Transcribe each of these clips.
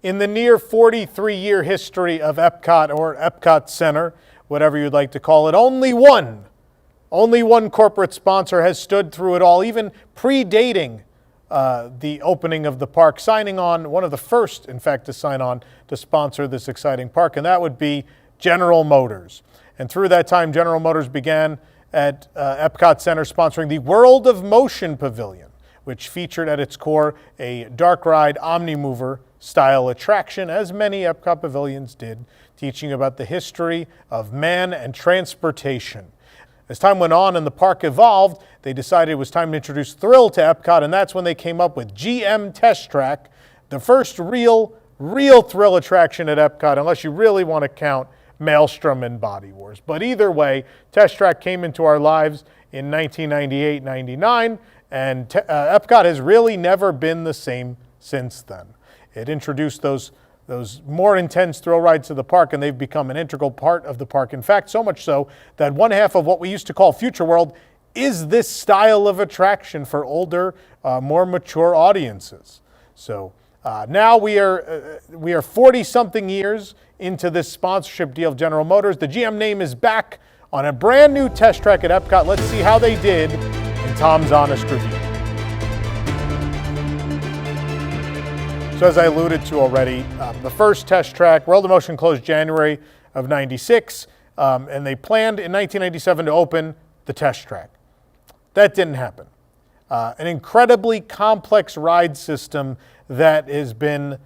In the near 43-year history of Epcot or Epcot Center, whatever you'd like to call it, only one corporate sponsor has stood through it all, even predating the opening of the park, signing on, one of the first, in fact, to sign on to sponsor this exciting park, and that would be General Motors. And through that time, General Motors began at Epcot Center sponsoring the World of Motion Pavilion, which featured at its core a dark ride Omnimover style attraction, as many Epcot pavilions did, teaching about the history of man and transportation. As time went on and the park evolved, they decided it was time to introduce thrill to Epcot, and that's when they came up with GM Test Track, the first real thrill attraction at Epcot, unless you really want to count Maelstrom and Body Wars. But either way, Test Track came into our lives in 1998-99, and Epcot has really never been the same since then. It introduced those more intense thrill rides to the park, and they've become an integral part of the park. In fact, so much so that one half of what we used to call Future World is this style of attraction for older, more mature audiences. So now we are 40-something years into this sponsorship deal of General Motors. The GM name is back on a brand new Test Track at Epcot. Let's see how they did in Tom's Honest Review. So as I alluded to already, the first Test Track, World of Motion, closed January of '96, and they planned in 1997 to open the Test Track. That didn't happen. An incredibly complex ride system that has been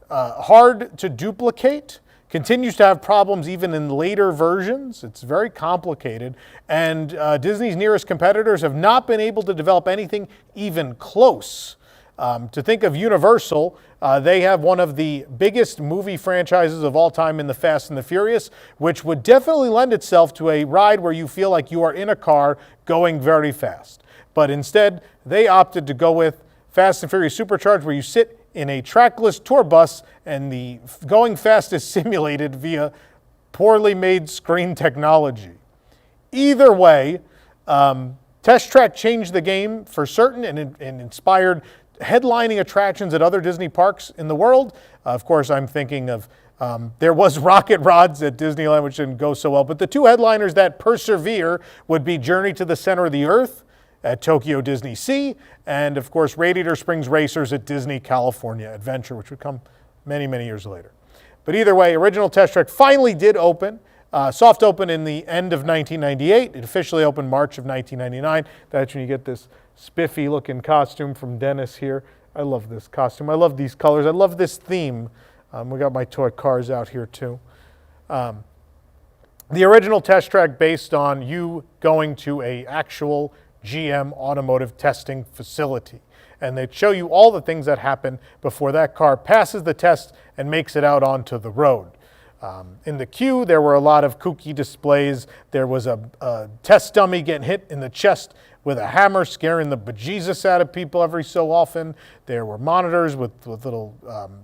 hard to duplicate, continues to have problems even in later versions. It's very complicated, and Disney's nearest competitors have not been able to develop anything even close. To think of Universal, they have one of the biggest movie franchises of all time in the Fast and the Furious, which would definitely lend itself to a ride where you feel like you are in a car going very fast. But instead, they opted to go with Fast and Furious Supercharged, where you sit in a trackless tour bus and the going fast is simulated via poorly made screen technology. Either way, Test Track changed the game for certain and inspired headlining attractions at other Disney parks in the world. Of course, I'm thinking of, there was Rocket Rods at Disneyland, which didn't go so well, but the two headliners that persevere would be Journey to the Center of the Earth at Tokyo Disney Sea, and of course Radiator Springs Racers at Disney California Adventure, which would come many, many years later. But either way, original Test Track finally did open, soft open in the end of 1998. It officially opened March of 1999. That's when you get this spiffy looking costume from Dennis here. I love this costume. I love these colors. I love this theme. We got my toy cars out here too. The original Test Track based on you going to a actual GM automotive testing facility. And they'd show you all the things that happen before that car passes the test and makes it out onto the road. In the queue, there were a lot of kooky displays. There was a test dummy getting hit in the chest with a hammer, scaring the bejesus out of people every so often. There were monitors with little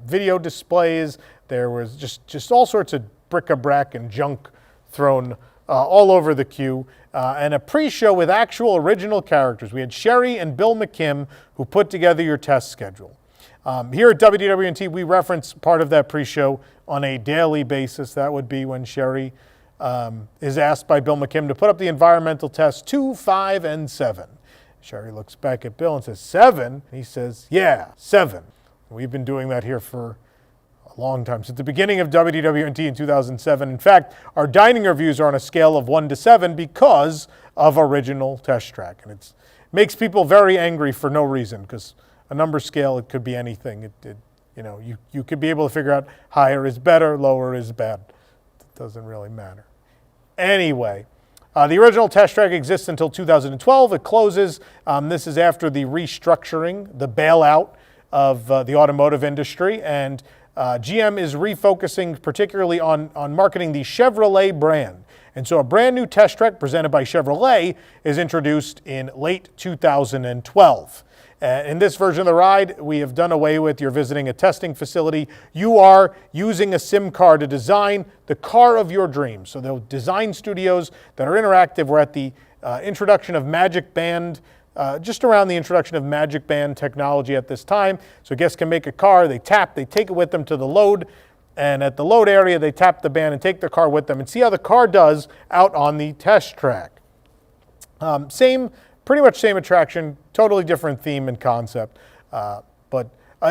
video displays. There was just all sorts of bric-a-brac and junk thrown all over the queue, and a pre-show with actual original characters. We had Sherry and Bill McKim who put together your test schedule. Here at WDWNT, we reference part of that pre-show on a daily basis. That would be when Sherry is asked by Bill McKim to put up the environmental tests 2, 5, and 7. Sherry looks back at Bill and says, 7? He says, yeah, 7. We've been doing that here for a long time, since the beginning of WDWNT in 2007. In fact, our dining reviews are on a scale of 1 to 7 because of original Test Track. And it makes people very angry for no reason, because a number scale, it could be anything. You could be able to figure out higher is better, lower is bad. It doesn't really matter. Anyway, the original Test Track exists until 2012. It closes. This is after the restructuring, the bailout of the automotive industry, and GM is refocusing particularly on marketing the Chevrolet brand. And so a brand new Test Track presented by Chevrolet is introduced in late 2012. In this version of the ride, we have done away with you're visiting a testing facility. You are using a sim car to design the car of your dreams. So the design studios that are interactive. We're at the introduction of Magic Band just around the introduction of Magic Band technology at this time. So guests can make a car, they tap, they take it with them to the load, and at the load area, they tap the band and take their car with them and see how the car does out on the test track. Pretty much same attraction, totally different theme and concept, but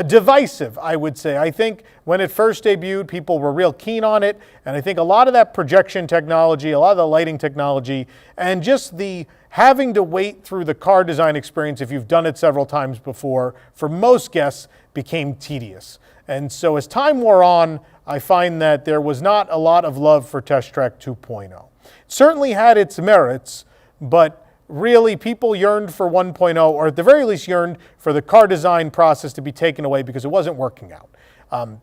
divisive, I would say. I think when it first debuted, people were real keen on it, and I think a lot of that projection technology, a lot of the lighting technology, and just the having to wait through the car design experience if you've done it several times before, for most guests, became tedious. And so as time wore on, I find that there was not a lot of love for Test Track 2.0. It certainly had its merits, but really, people yearned for 1.0, or at the very least yearned for the car design process to be taken away because it wasn't working out.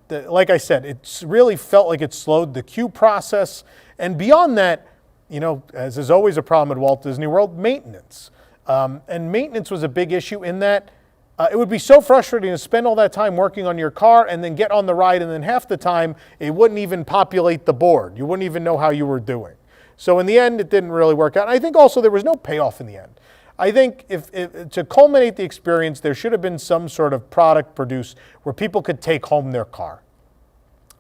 Like I said, it really felt like it slowed the queue process. And beyond that, as is always a problem at Walt Disney World, maintenance. And maintenance was a big issue in that it would be so frustrating to spend all that time working on your car and then get on the ride, and then half the time it wouldn't even populate the board. You wouldn't even know how you were doing. So in the end, it didn't really work out. And I think also there was no payoff in the end. I think if to culminate the experience, there should have been some sort of product produced where people could take home their car.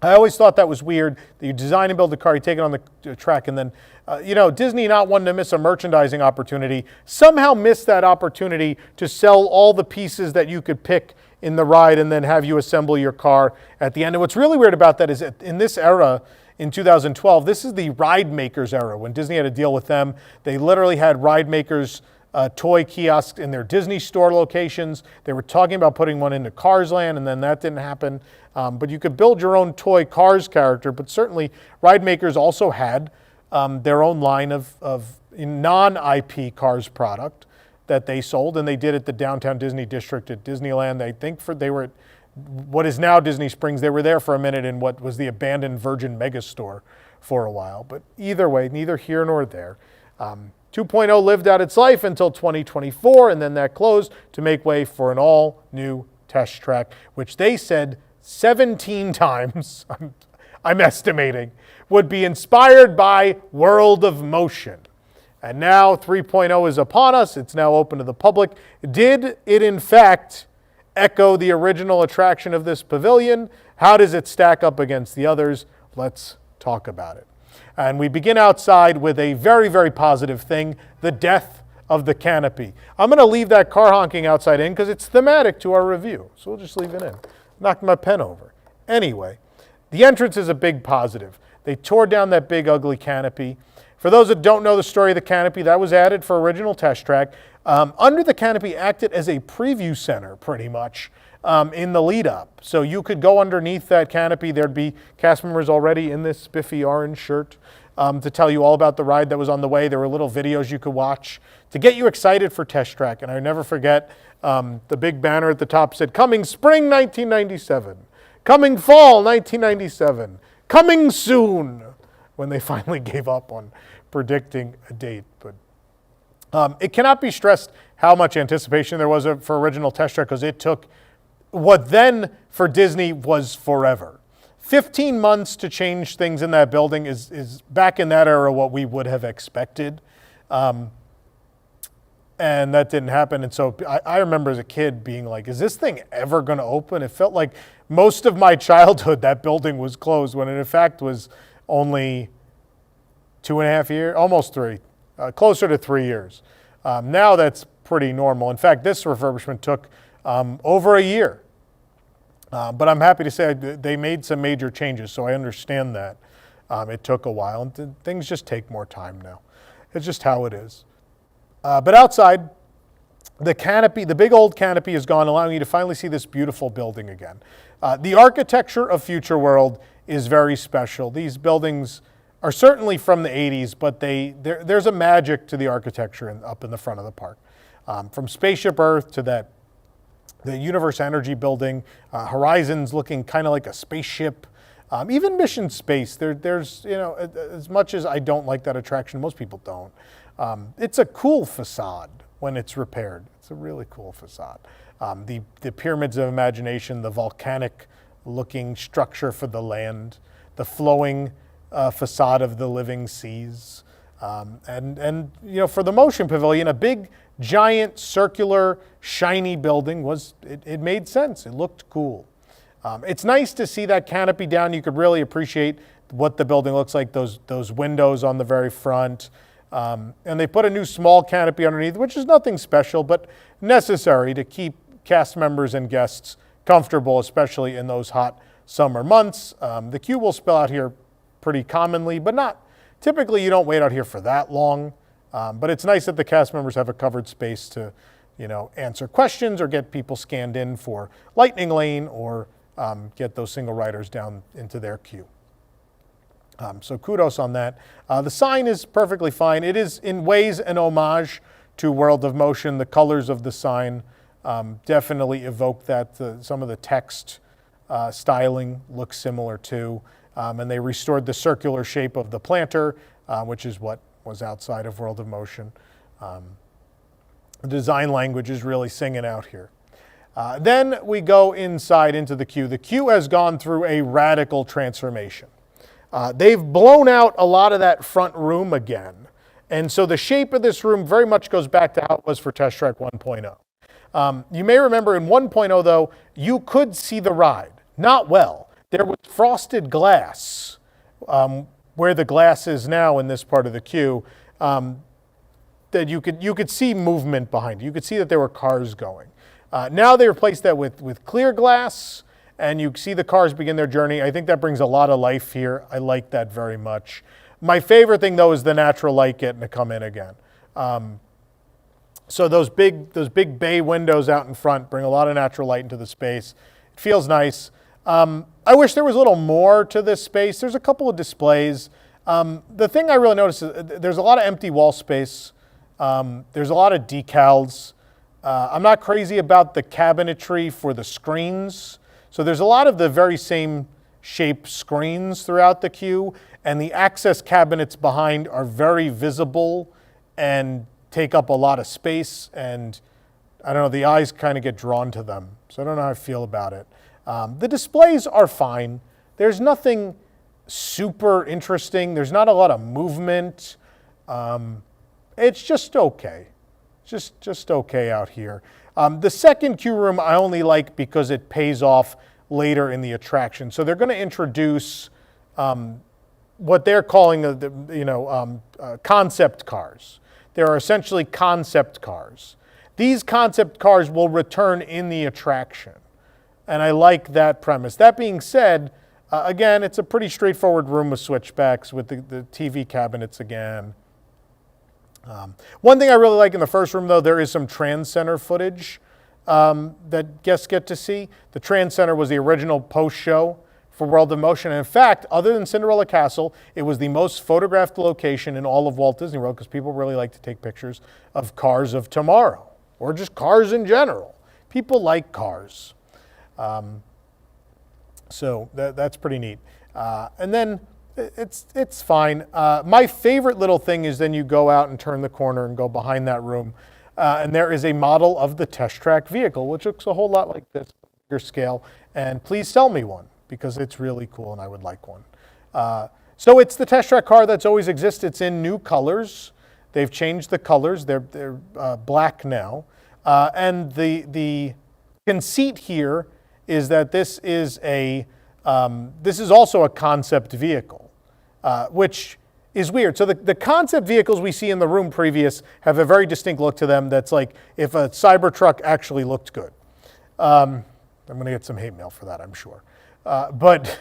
I always thought that was weird, that you design and build a car, you take it on the track, and then, Disney, not wanting to miss a merchandising opportunity, somehow missed that opportunity to sell all the pieces that you could pick in the ride and then have you assemble your car at the end. And what's really weird about that is that in this era, in 2012, this is the Ride Makers era. When Disney had to deal with them, they literally had Ride Makers toy kiosks in their Disney store locations. They were talking about putting one into Cars Land, and then that didn't happen. But you could build your own toy Cars character, but certainly Ride Makers also had their own line of non-IP Cars product that they sold, and they did at the Downtown Disney District at Disneyland. I think they were at what is now Disney Springs. They were there for a minute in what was the abandoned Virgin Megastore for a while. But either way, neither here nor there. 2.0 lived out its life until 2024, and then that closed to make way for an all-new test track, which they said 17 times, I'm estimating, would be inspired by World of Motion. And now 3.0 is upon us. It's now open to the public. Did it, in fact, echo the original attraction of this pavilion? How does it stack up against the others? Let's talk about it. And we begin outside with a very, very positive thing, the death of the Canopy. I'm going to leave that car honking outside in because it's thematic to our review. So we'll just leave it in. Knocked my pen over. Anyway, the entrance is a big positive. They tore down that big, ugly canopy. For those that don't know the story of the canopy, that was added for original test track. Under the canopy acted as a preview center, pretty much, in the lead up. So you could go underneath that canopy. There'd be cast members already in this spiffy orange shirt to tell you all about the ride that was on the way. There were little videos you could watch to get you excited for test track. And I never forget the big banner at the top said, "Coming spring 1997, coming fall 1997, coming soon," when they finally gave up on predicting a date. But it cannot be stressed how much anticipation there was for original test track, because it took what then for Disney was forever. 15 months to change things in that building is back in that era what we would have expected. And that didn't happen. And so I remember as a kid being like, is this thing ever going to open? It felt like most of my childhood that building was closed, when it in fact was only 2.5 years, almost 3, closer to 3 years. Now that's pretty normal. In fact, this refurbishment took over a year. But I'm happy to say they made some major changes, so I understand that. It took a while, and things just take more time now. It's just how it is. But outside, the canopy, the big old canopy is gone, allowing you to finally see this beautiful building again. The architecture of Future World is very special. These buildings are certainly from the 80s, but there's a magic to the architecture up in the front of the park. From Spaceship Earth to the Universe Energy building, Horizons looking kind of like a spaceship, even Mission Space. There's, as much as I don't like that attraction, most people don't. It's a cool facade when it's repaired. It's a really cool facade. The Pyramids of Imagination, the volcanic looking structure for the land, the flowing facade of the living seas. And for the Motion Pavilion, a big giant, circular, shiny building it made sense. It looked cool. It's nice to see that canopy down. You could really appreciate what the building looks like, those windows on the very front. And they put a new small canopy underneath, which is nothing special, but necessary to keep cast members and guests comfortable, especially in those hot summer months. The queue will spill out here pretty commonly, but not typically. You don't wait out here for that long. But it's nice that the cast members have a covered space to, answer questions or get people scanned in for lightning lane or get those single riders down into their queue. So kudos on that. The sign is perfectly fine. It is in ways an homage to World of Motion. The colors of the sign definitely evoke that. Some of the text styling looks similar too. And they restored the circular shape of the planter, which is what was outside of World of Motion. The design language is really singing out here. Then we go inside into the queue. The queue has gone through a radical transformation. They've blown out a lot of that front room again. And so the shape of this room very much goes back to how it was for Test Track 1.0. You may remember in 1.0, though, you could see the ride. Not well. There was frosted glass where the glass is now in this part of the queue, that you could see movement behind it. You could see that there were cars going. Now they replaced that with clear glass, and you see the cars begin their journey. I think that brings a lot of life here. I like that very much. My favorite thing, though, is the natural light getting to come in again. So those big bay windows out in front bring a lot of natural light into the space. It feels nice. I wish there was a little more to this space. There's a couple of displays. The thing I really noticed is there's a lot of empty wall space. There's a lot of decals. I'm not crazy about the cabinetry for the screens. So there's a lot of the very same shape screens throughout the queue, and the access cabinets behind are very visible and take up a lot of space, and I don't know, the eyes kind of get drawn to them. So I don't know how I feel about it. The displays are fine. There's nothing super interesting. There's not a lot of movement. It's just okay. Just okay out here. The second queue room I only like because it pays off later in the attraction. So they're going to introduce what they're calling concept cars. There are essentially concept cars. These concept cars will return in the attraction. And I like that premise. That being said, again, it's a pretty straightforward room with switchbacks with the TV cabinets again. One thing I really like in the first room, though, there is some Trans Center footage that guests get to see. The Trans Center was the original post-show for World of Motion. And in fact, other than Cinderella Castle, it was the most photographed location in all of Walt Disney World because people really like to take pictures of cars of tomorrow or just cars in general. People like cars. So that's pretty neat. And then it's fine. My favorite little thing is then you go out and turn the corner and go behind that room. And there is a model of the Test Track vehicle, which looks a whole lot like this, bigger scale. And please sell me one because it's really cool and I would like one. So it's the Test Track car that's always existed. It's in new colors. They've changed the colors. They're black now. And the conceit here is that this is also a concept vehicle, which is weird. So the concept vehicles we see in the room previous have a very distinct look to them that's like if a Cybertruck actually looked good. I'm going to get some hate mail for that, I'm sure. But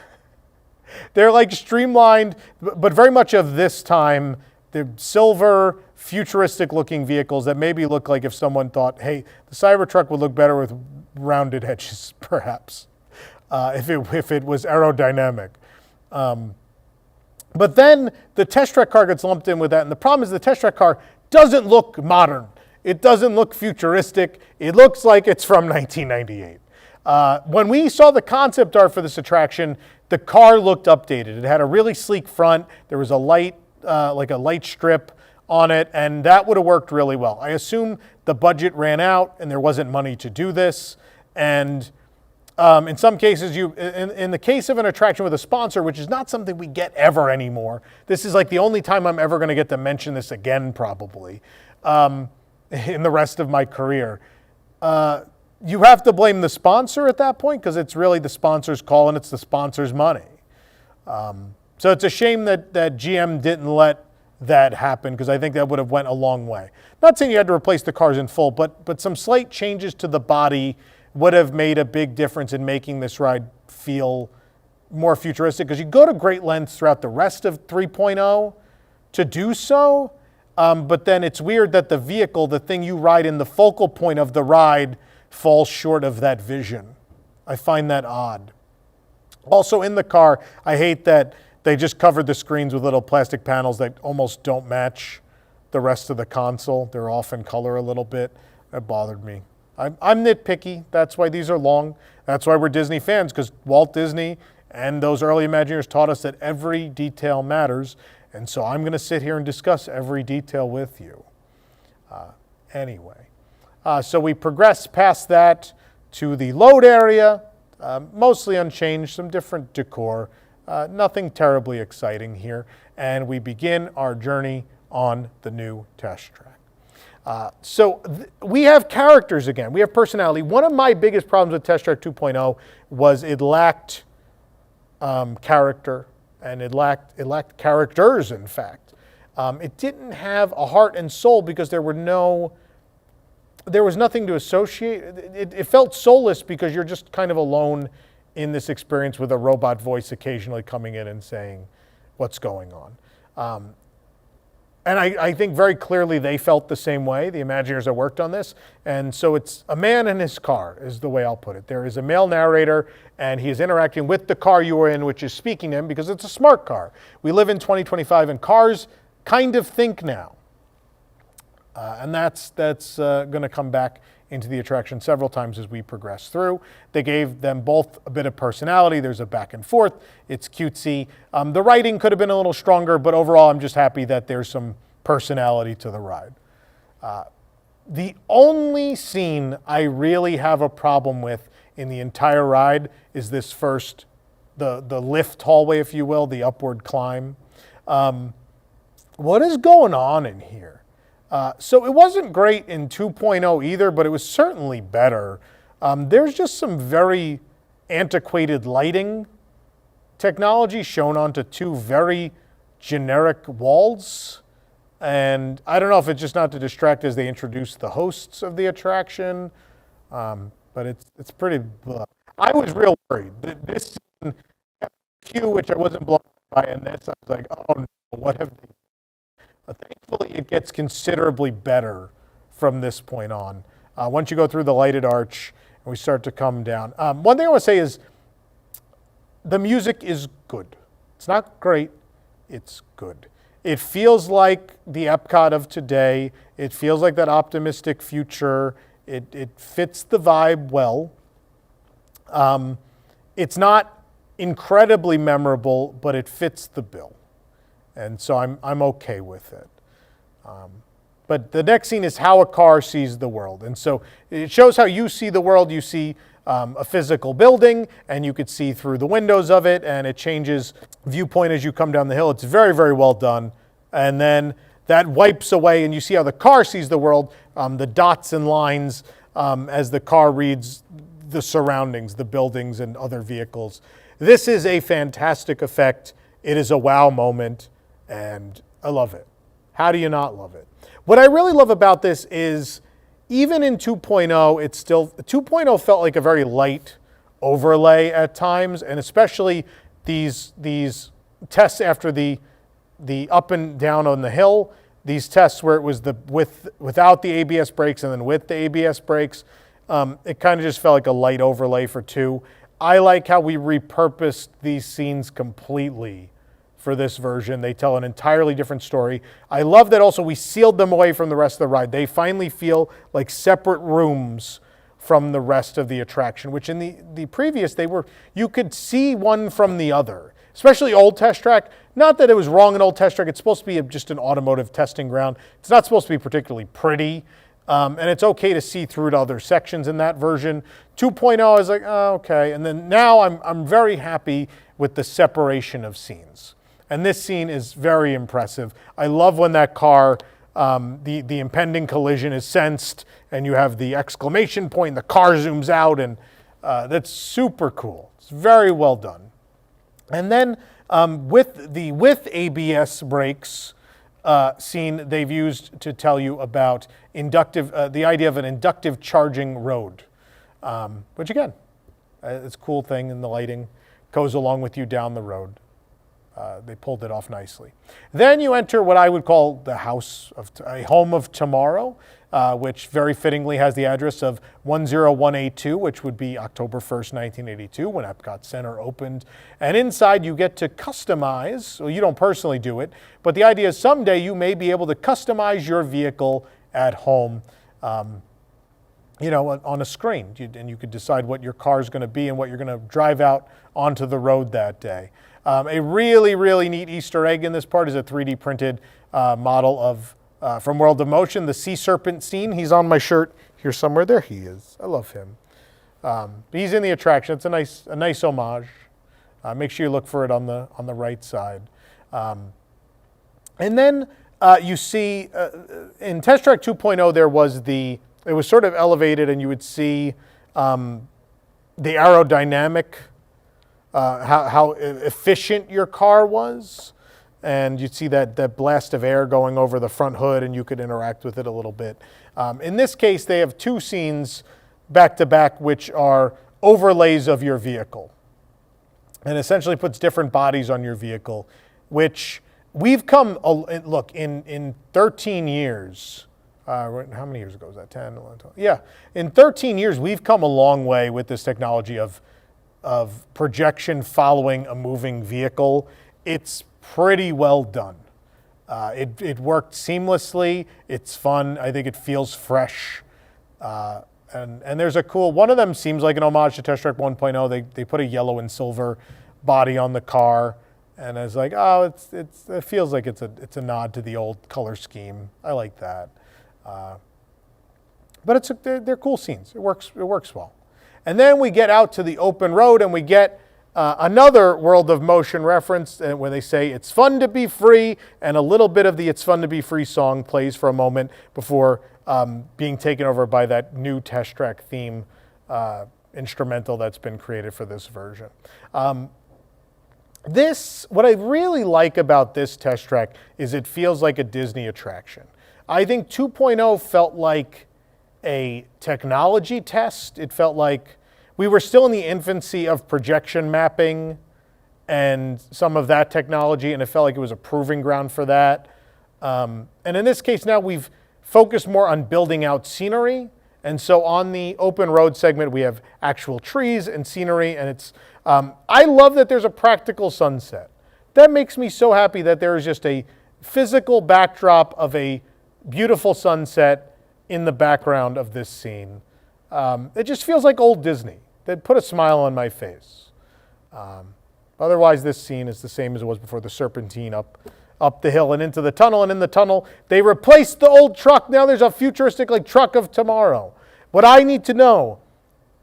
they're like streamlined, but very much of this time. They're silver, futuristic-looking vehicles that maybe look like if someone thought, hey, the Cybertruck would look better with rounded edges, perhaps, if it was aerodynamic. But then the Test Track car gets lumped in with that, and the problem is the Test Track car doesn't look modern. It doesn't look futuristic. It looks like it's from 1998. When we saw the concept art for this attraction, the car looked updated. It had a really sleek front. There was a light, like a light strip on it, and that would have worked really well. I assume the budget ran out and there wasn't money to do this. And in some cases, in the case of an attraction with a sponsor, which is not something we get ever anymore, this is like the only time I'm ever going to get to mention this again, probably. in the rest of my career. You have to blame the sponsor at that point because it's really the sponsor's call and it's the sponsor's money. So it's a shame that GM didn't let that happen because I think that would have went a long way. Not saying you had to replace the cars in full, but some slight changes to the body would have made a big difference in making this ride feel more futuristic because you go to great lengths throughout the rest of 3.0 to do so, but then it's weird that the vehicle, the thing you ride in the focal point of the ride, falls short of that vision. I find that odd. Also in the car, I hate that they just covered the screens with little plastic panels that almost don't match the rest of the console. They're off in color a little bit. That bothered me. I'm nitpicky. That's why these are long. That's why we're Disney fans, because Walt Disney and those early Imagineers taught us that every detail matters. And so I'm going to sit here and discuss every detail with you. Anyway, so we progress past that to the load area, mostly unchanged, some different decor. Nothing terribly exciting here. And we begin our journey on the new test track. We have characters again. We have personality. One of my biggest problems with Test Track 2.0 was it lacked character, and it lacked characters, in fact. It didn't have a heart and soul because there was nothing to associate. It felt soulless because you're just kind of alone in this experience with a robot voice occasionally coming in and saying what's going on. And I think very clearly they felt the same way, the Imagineers that worked on this. And so it's a man in his car is the way I'll put it. There is a male narrator and he is interacting with the car you are in, which is speaking to him because it's a smart car. We live in 2025 and cars kind of think now. And that's going to come back into the attraction several times as we progress through. They gave them both a bit of personality. There's a back and forth. It's cutesy. The writing could have been a little stronger, but overall I'm just happy that there's some personality to the ride. The only scene I really have a problem with in the entire ride is this first, the lift hallway, if you will, the upward climb. What is going on in here? So it wasn't great in 2.0 either, but it was certainly better. There's just some very antiquated lighting technology shown onto two very generic walls. And I don't know if it's just not to distract as they introduce the hosts of the attraction, but it's pretty blah. I was real worried. This scene, which I wasn't blown by, and this I was like, oh no, what have they? Thankfully, it gets considerably better from this point on. Once you go through the lighted arch and we start to come down. One thing I want to say is the music is good. It's not great, it's good. It feels like the Epcot of today. It feels like that optimistic future. It fits the vibe well. It's not incredibly memorable, but it fits the bill. And so I'm okay with it. But the next scene is how a car sees the world. And so it shows how you see the world. You see a physical building, and you could see through the windows of it, and it changes viewpoint as you come down the hill. It's very, very well done. And then that wipes away, and you see how the car sees the world, the dots and lines as the car reads the surroundings, the buildings and other vehicles. This is a fantastic effect. It is a wow moment. And I love it. How do you not love it? What I really love about this is even in 2.0, it's still, 2.0 felt like a very light overlay at times, and especially these tests after the up and down on the hill, these tests where it was without the ABS brakes and then with the ABS brakes, it kind of just felt like a light overlay for 2. I like how we repurposed these scenes completely for this version. They tell an entirely different story. I love that also we sealed them away from the rest of the ride. They finally feel like separate rooms from the rest of the attraction, which in the previous, you could see one from the other, especially Old Test Track. Not that it was wrong in Old Test Track. It's supposed to be just an automotive testing ground. It's not supposed to be particularly pretty. And it's okay to see through to other sections in that version. 2.0, I was like, oh, okay. And then now I'm very happy with the separation of scenes. And this scene is very impressive. I love when that car The impending collision is sensed, and you have the exclamation point, the car zooms out, and that's super cool. It's very well done. And then with ABS brakes scene, they've used to tell you about the idea of an inductive charging road, which again, it's a cool thing, and the lighting goes along with you down the road. They pulled it off nicely. Then you enter what I would call a home of tomorrow, which very fittingly has the address of 10182, which would be October 1st, 1982, when Epcot Center opened. And inside you get to customize, well, you don't personally do it, but the idea is someday you may be able to customize your vehicle at home, on a screen. And you could decide what your car is going to be and what you're going to drive out onto the road that day. A really, really neat Easter egg in this part is a 3D printed model of, from World of Motion, the sea serpent scene. He's on my shirt here somewhere. There he is. I love him. He's in the attraction. It's a nice homage. Make sure you look for it on the right side. And then you see in Test Track 2.0 it was sort of elevated, and you would see the aerodynamic. How efficient your car was, and you'd see that blast of air going over the front hood, and you could interact with it a little bit. In this case, they have two scenes back to back, which are overlays of your vehicle, and essentially puts different bodies on your vehicle, which we've come, look, in 13 years, how many years ago was that, 10, 11, 12? Yeah, in 13 years, we've come a long way with this technology of projection following a moving vehicle. It's pretty well done. It worked seamlessly. It's fun. I think it feels fresh. And there's a cool, one of them seems like an homage to Test Track 1.0. They put a yellow and silver body on the car. And I was like, oh, it feels like it's a nod to the old color scheme. I like that. But they're cool scenes. It works well. And then we get out to the open road, and we get another World of Motion reference where they say, it's fun to be free, and a little bit of the It's Fun to Be Free song plays for a moment before being taken over by that new Test Track theme instrumental that's been created for this version. What I really like about this Test Track is it feels like a Disney attraction. I think 2.0 felt like a technology test. It felt like we were still in the infancy of projection mapping and some of that technology, and it felt like it was a proving ground for that. And in this case now we've focused more on building out scenery, and so on the open road segment we have actual trees and scenery, and it's I love that there's a practical sunset. That makes me so happy that there is just a physical backdrop of a beautiful sunset in the background of this scene. It just feels like old Disney. That put a smile on my face. Otherwise, this scene is the same as it was before, the serpentine up the hill and into the tunnel. And in the tunnel, they replaced the old truck. Now there's a futuristic truck of tomorrow. What I need to know,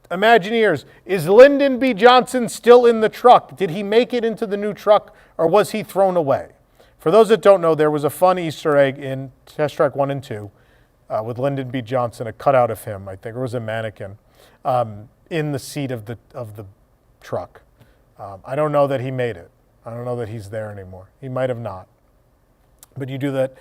Imagineers, is Lyndon B. Johnson still in the truck? Did he make it into the new truck, or was he thrown away? For those that don't know, there was a fun Easter egg in Test Track 1 and 2. With Lyndon B. Johnson, a cutout of him, I think, or it was a mannequin, in the seat of the truck. I don't know that he made it. I don't know that he's there anymore. He might have not. But you do that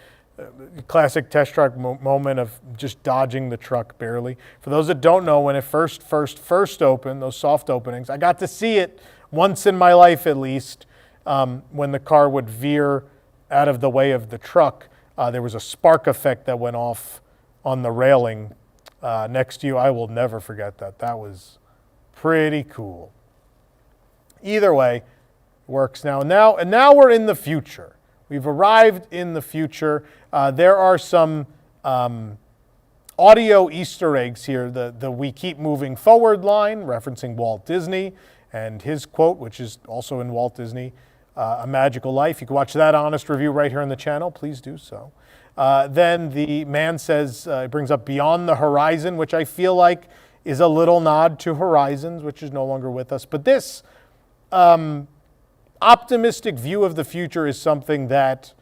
classic Test Track moment of just dodging the truck barely. For those that don't know, when it first opened, those soft openings, I got to see it once in my life at least, when the car would veer out of the way of the truck. There was a spark effect that went off on the railing next to you. I will never forget that. That was pretty cool. Either way, it works now. And now we're in the future. We've arrived in the future. There are some audio Easter eggs here. The "We Keep Moving Forward" line, referencing Walt Disney, and his quote, which is also in Walt Disney, A Magical Life. You can watch that honest review right here on the channel. Please do so. Then the man says, it brings up "Beyond the Horizon," which I feel like is a little nod to Horizons, which is no longer with us. But this optimistic view of the future is something that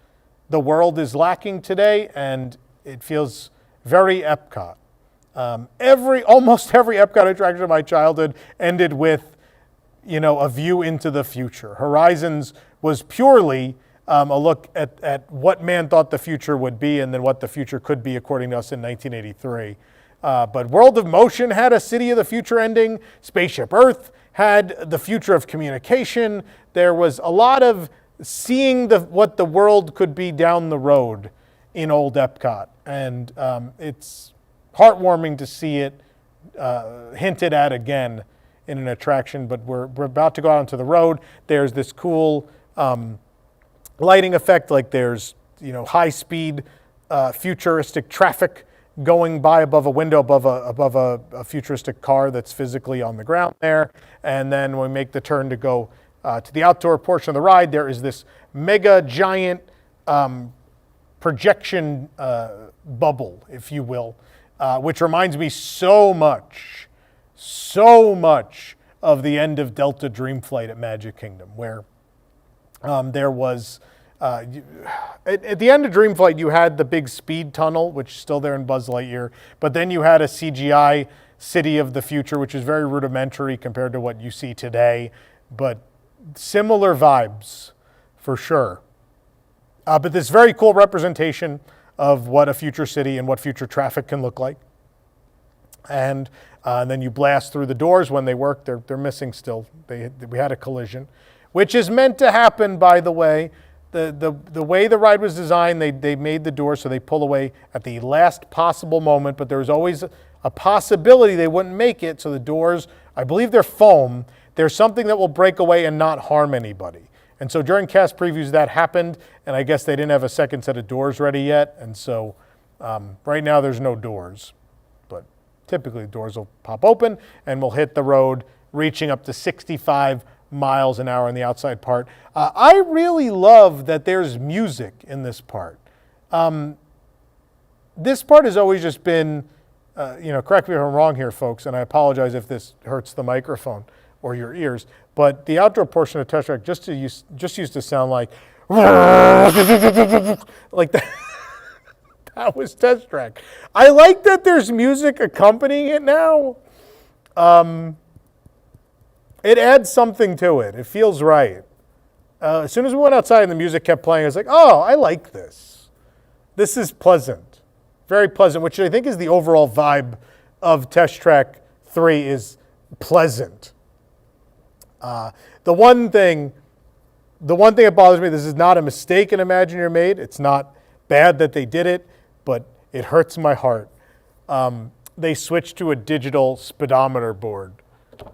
the world is lacking today, and it feels very Epcot. Almost every Epcot attraction of my childhood ended with, a view into the future. Horizons was purely a look at what man thought the future would be, and then what the future could be according to us in 1983. But World of Motion had a City of the Future ending. Spaceship Earth had the future of communication. There was a lot of seeing what the world could be down the road in old Epcot. And it's heartwarming to see it hinted at again in an attraction, but we're about to go out onto the road. There's this cool lighting effect, like there's high-speed futuristic traffic going by above a window, above a futuristic car that's physically on the ground there. And then when we make the turn to go to the outdoor portion of the ride, there is this mega giant projection bubble, if you will, which reminds me so much of the end of Delta Dream Flight at Magic Kingdom, where there was, at the end of Dream Flight, you had the big speed tunnel, which is still there in Buzz Lightyear, but then you had a CGI City of the Future, which is very rudimentary compared to what you see today, but similar vibes for sure. But this very cool representation of what a future city and what future traffic can look like. And then you blast through the doors when they work. They're missing still. We had a collision, which is meant to happen, by the way. The way the ride was designed, they made the doors so they pull away at the last possible moment, but there was always a possibility they wouldn't make it. So the doors, I believe they're foam. There's something that will break away and not harm anybody. And so during cast previews that happened, and I guess they didn't have a second set of doors ready yet. And so right now there's no doors, but typically the doors will pop open and we'll hit the road, reaching up to 65 miles an hour in the outside part. I really love that there's music in this part. This part has always just been, correct me if I'm wrong here, folks, and I apologize if this hurts the microphone or your ears, but the outdoor portion of Test Track just used to sound like like that. That was Test Track. I like that there's music accompanying it now. It adds something to it. It feels right. As soon as we went outside and the music kept playing, I was like, oh, I like this. This is pleasant. Very pleasant, which I think is the overall vibe of Test Track 3 is pleasant. The one thing that bothers me, this is not a mistake in Imagineer made. It's not bad that they did it, but it hurts my heart. They switched to a digital speedometer board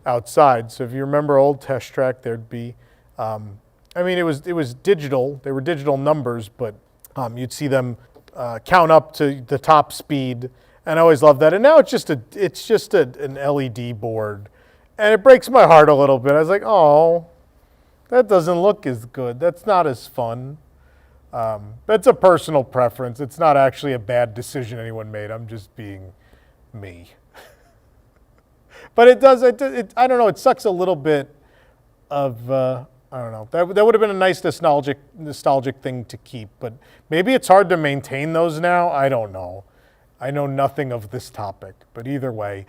outside. So if you remember old Test Track, there'd be, it was digital. They were digital numbers, but you'd see them count up to the top speed, and I always loved that. And now it's just an LED board, and it breaks my heart a little bit. I was like, oh, that doesn't look as good. That's not as fun. That's a personal preference. It's not actually a bad decision anyone made. I'm just being me. But it does, I don't know, it sucks a little bit of, I don't know. That would have been a nice nostalgic thing to keep, but maybe it's hard to maintain those now. I don't know. I know nothing of this topic, but either way,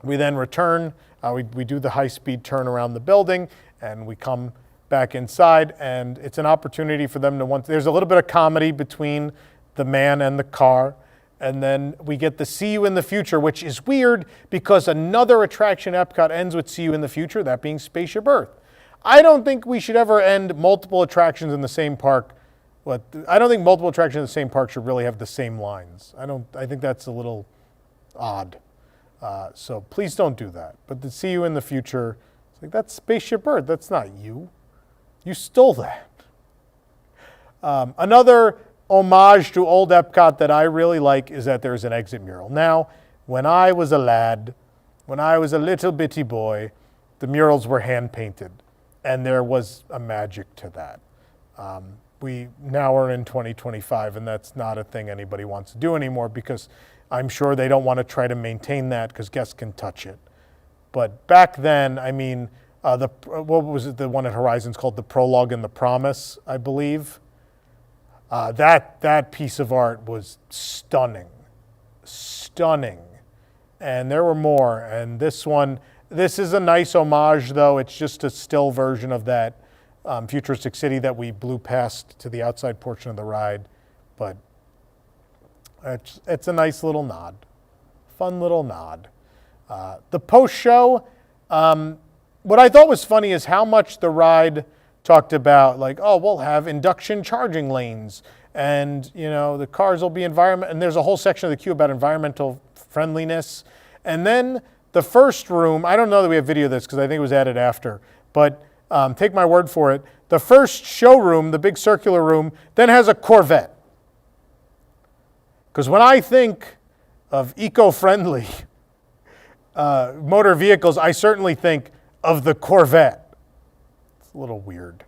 we then return. We do the high-speed turn around the building, and we come back inside, and it's an opportunity for them to there's a little bit of comedy between the man and the car. And then we get the See You in the Future, which is weird because another attraction at Epcot ends with See You in the Future, that being Spaceship Earth. I don't think we should ever end multiple attractions in the same park. I don't think multiple attractions in the same park should really have the same lines. I think that's a little odd. So please don't do that. But the See You in the Future, it's like, that's Spaceship Earth. That's not you. You stole that. Another homage to old Epcot that I really like is that there's an exit mural. Now, when I was a lad, when I was a little bitty boy, the murals were hand painted, and there was a magic to that. We now are in 2025, and that's not a thing anybody wants to do anymore because I'm sure they don't want to try to maintain that because guests can touch it. But back then, what was it? The one at Horizons called the Prologue and the Promise, I believe. That piece of art was stunning. And there were more. And this is a nice homage, though. It's just a still version of that futuristic city that we blew past to the outside portion of the ride. But it's a nice little nod. Fun little nod. The post-show, what I thought was funny is how much the ride talked about, like, oh, we'll have induction charging lanes, and the cars will be environment. And there's a whole section of the queue about environmental friendliness. And then the first room, I don't know that we have video of this because I think it was added after, but take my word for it. The first showroom, the big circular room, then has a Corvette. Because when I think of eco-friendly motor vehicles, I certainly think of the Corvette. It's a little weird.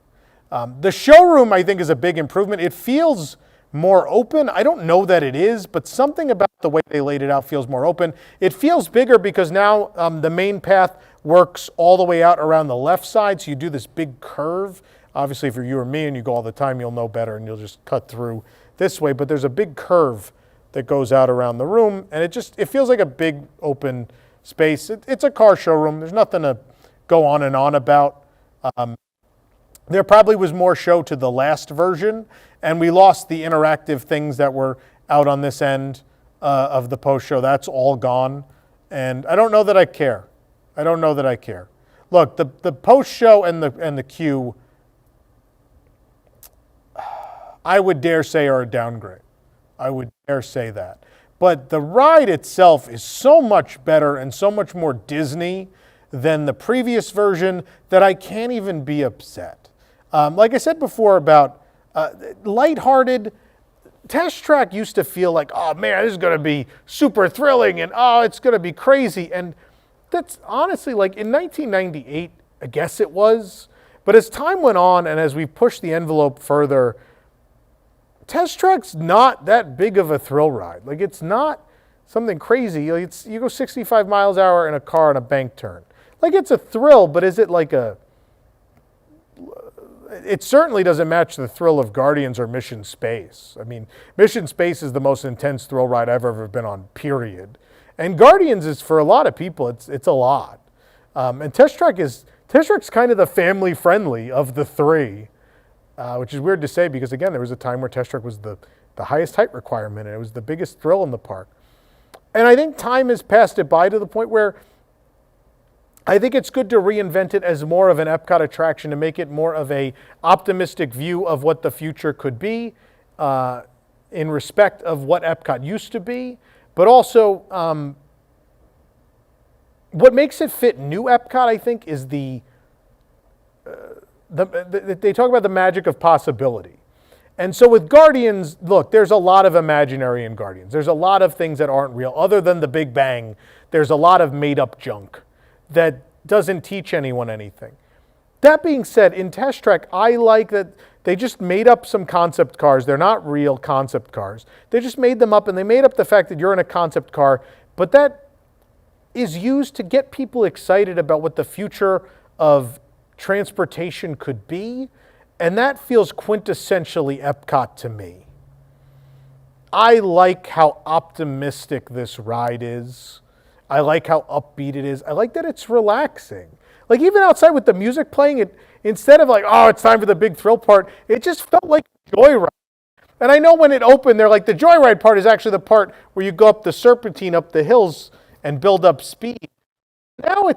The showroom, I think, is a big improvement. It feels more open. I don't know that it is, but something about the way they laid it out feels more open. It feels bigger because now the main path works all the way out around the left side, so you do this big curve. Obviously, if you're you or me and you go all the time, you'll know better and you'll just cut through this way, but there's a big curve that goes out around the room, and it feels like a big open space. It's a car showroom. There's nothing to go on and on about. There probably was more show to the last version, and we lost the interactive things that were out on this end of the post-show. That's all gone, and I don't know that I care. Look, the post-show and the queue, I would dare say, are a downgrade. I would dare say that. But the ride itself is so much better and so much more Disney than the previous version that I can't even be upset. Like I said before about lighthearted, Test Track used to feel like, oh man, this is going to be super thrilling and oh, it's going to be crazy. And that's honestly, like in 1998, I guess it was. But as time went on and as we pushed the envelope further, Test Track's not that big of a thrill ride. Like, it's not something crazy. Like, you go 65 miles an hour in a car on a bank turn. Like, it's a thrill, but is it like it certainly doesn't match the thrill of Guardians or Mission Space. I mean, Mission Space is the most intense thrill ride I've ever been on, period. And Guardians is, for a lot of people, it's a lot. And Test Track's kind of the family friendly of the three. Which is weird to say because, again, there was a time where Test Track was the highest height requirement and it was the biggest thrill in the park. And I think time has passed it by to the point where I think it's good to reinvent it as more of an Epcot attraction, to make it more of a optimistic view of what the future could be in respect of what Epcot used to be, but also what makes it fit new Epcot, I think, is they talk about the magic of possibility. And so with Guardians, look, there's a lot of imaginary in Guardians. There's a lot of things that aren't real. Other than the Big Bang, there's a lot of made-up junk that doesn't teach anyone anything. That being said, in Test Track, I like that they just made up some concept cars. They're not real concept cars. They just made them up, and they made up the fact that you're in a concept car, but that is used to get people excited about what the future of transportation could be, and that feels quintessentially Epcot to me. I like how optimistic this ride is. I like how upbeat it is. I like that it's relaxing. Like, even outside with the music playing, it instead of like, oh, it's time for the big thrill part, it just felt like a joyride. And I know when it opened, they're like, the joyride part is actually the part where you go up the serpentine, up the hills, and build up speed. Now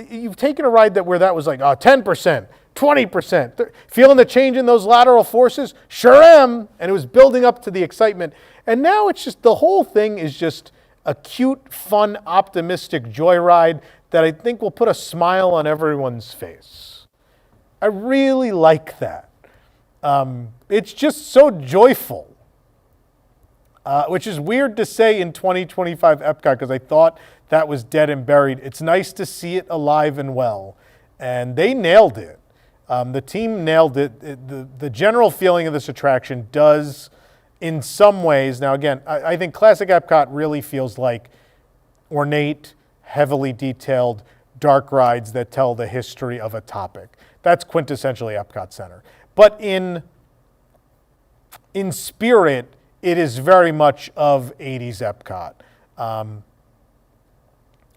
you've taken a ride where that was like 10%, 20%. Feeling the change in those lateral forces? Sure am. And it was building up to the excitement. And now it's just, the whole thing is just a cute, fun, optimistic joyride that I think will put a smile on everyone's face. I really like that. It's just so joyful, which is weird to say in 2025 Epcot because I thought that was dead and buried. It's nice to see it alive and well, and they nailed it. The team nailed it. The general feeling of this attraction does, in some ways, now again, I think classic Epcot really feels like ornate, heavily detailed, dark rides that tell the history of a topic. That's quintessentially Epcot Center. But in in spirit, it is very much of 80s Epcot.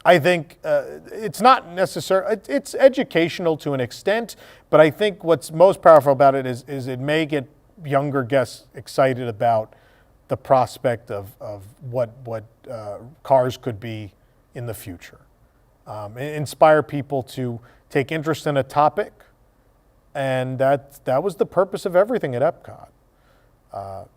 I think it's not necessary, it's educational to an extent, but I think what's most powerful about it is it may get younger guests excited about the prospect of what cars could be in the future. Inspire people to take interest in a topic, and that was the purpose of everything at Epcot.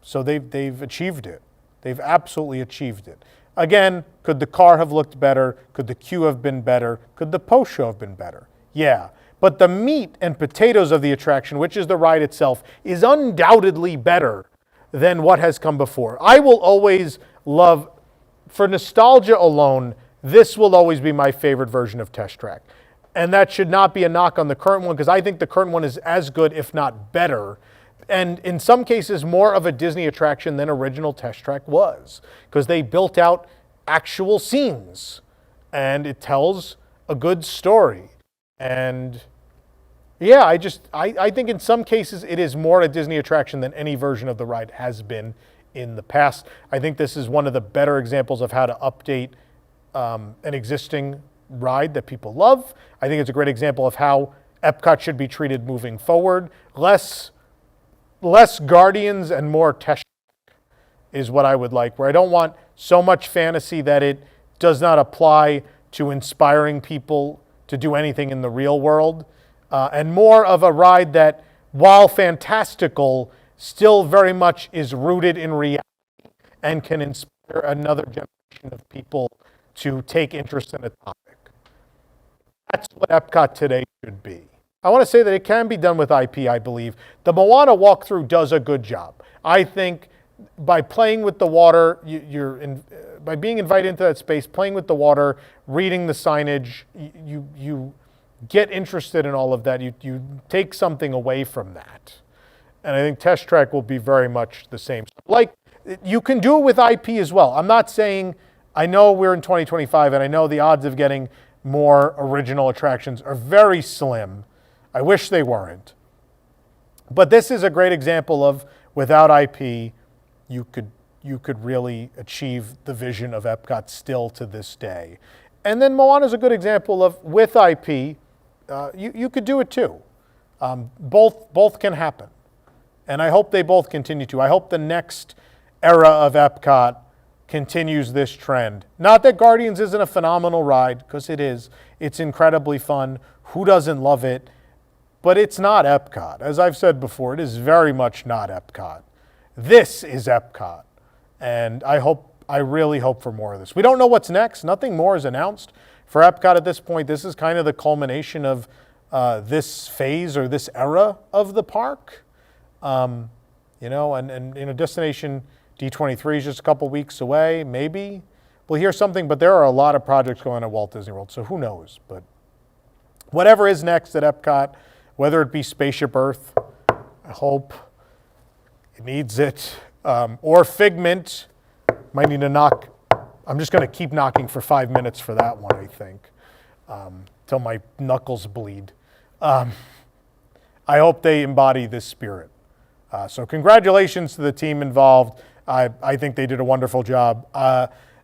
So they've achieved it. They've absolutely achieved it. Again, could the car have looked better? Could the queue have been better? Could the post-show have been better? Yeah. But the meat and potatoes of the attraction, which is the ride itself, is undoubtedly better than what has come before. I will always love, for nostalgia alone, this will always be my favorite version of Test Track. And that should not be a knock on the current one, because I think the current one is as good, if not better, and in some cases more of a Disney attraction than original Test Track was, because they built out actual scenes and it tells a good story. And yeah, I think in some cases it is more a Disney attraction than any version of the ride has been in the past. I think this is one of the better examples of how to update an existing ride that people love. I think it's a great example of how Epcot should be treated moving forward. Less Guardians and more Test Track is what I would like, where I don't want so much fantasy that it does not apply to inspiring people to do anything in the real world, and more of a ride that, while fantastical, still very much is rooted in reality and can inspire another generation of people to take interest in a topic. That's what Epcot today should be. I want to say that it can be done with IP, I believe. The Moana walkthrough does a good job. I think by playing with the water, by being invited into that space, playing with the water, reading the signage, you get interested in all of that. You take something away from that. And I think Test Track will be very much the same. Like, you can do it with IP as well. I'm not saying, I know we're in 2025 and I know the odds of getting more original attractions are very slim. I wish they weren't. But this is a great example of, without IP, you could really achieve the vision of Epcot still to this day. And then Moana is a good example of, with IP, you could do it too. Both can happen. And I hope they both continue to. I hope the next era of Epcot continues this trend. Not that Guardians isn't a phenomenal ride, because it is. It's incredibly fun. Who doesn't love it? But it's not Epcot. As I've said before, it is very much not Epcot. This is Epcot. And I really hope for more of this. We don't know what's next. Nothing more is announced for Epcot at this point. This is kind of the culmination of this phase or this era of the park. And Destination D23 is just a couple weeks away, maybe. We'll hear something, but there are a lot of projects going on at Walt Disney World, so who knows? But whatever is next at Epcot, whether it be Spaceship Earth, I hope it needs it, or Figment, might need to knock. I'm just going to keep knocking for 5 minutes for that one, I think, till my knuckles bleed. I hope they embody this spirit. So congratulations to the team involved. I think they did a wonderful job.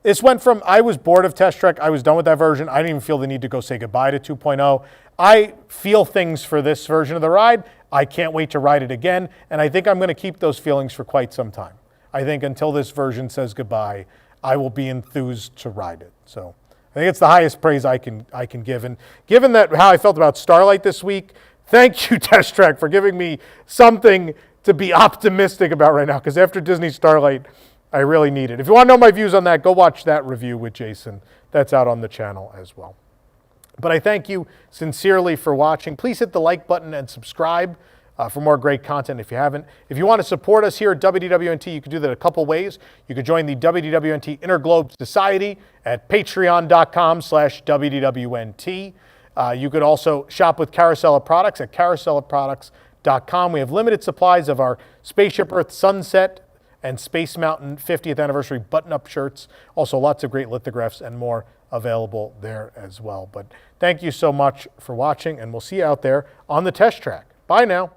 This went from, I was bored of Test Track, I was done with that version, I didn't even feel the need to go say goodbye to 2.0. I feel things for this version of the ride. I can't wait to ride it again, and I think I'm going to keep those feelings for quite some time. I think until this version says goodbye, I will be enthused to ride it. So I think it's the highest praise I can give. And given that how I felt about Starlight this week, thank you, Test Track, for giving me something to be optimistic about right now, because after Disney Starlight, I really need it. If you want to know my views on that, go watch that review with Jason. That's out on the channel as well. But I thank you sincerely for watching. Please hit the like button and subscribe for more great content if you haven't. If you want to support us here at WDWNT, you can do that a couple ways. You could join the WDWNT Interglobe Society at patreon.com/WDWNT. You could also shop with Carousel of Products at carouselofproducts.com. We have limited supplies of our Spaceship Earth Sunset and Space Mountain 50th Anniversary button-up shirts. Also lots of great lithographs and more available there as well. But thank you so much for watching, and we'll see you out there on the Test Track. Bye now.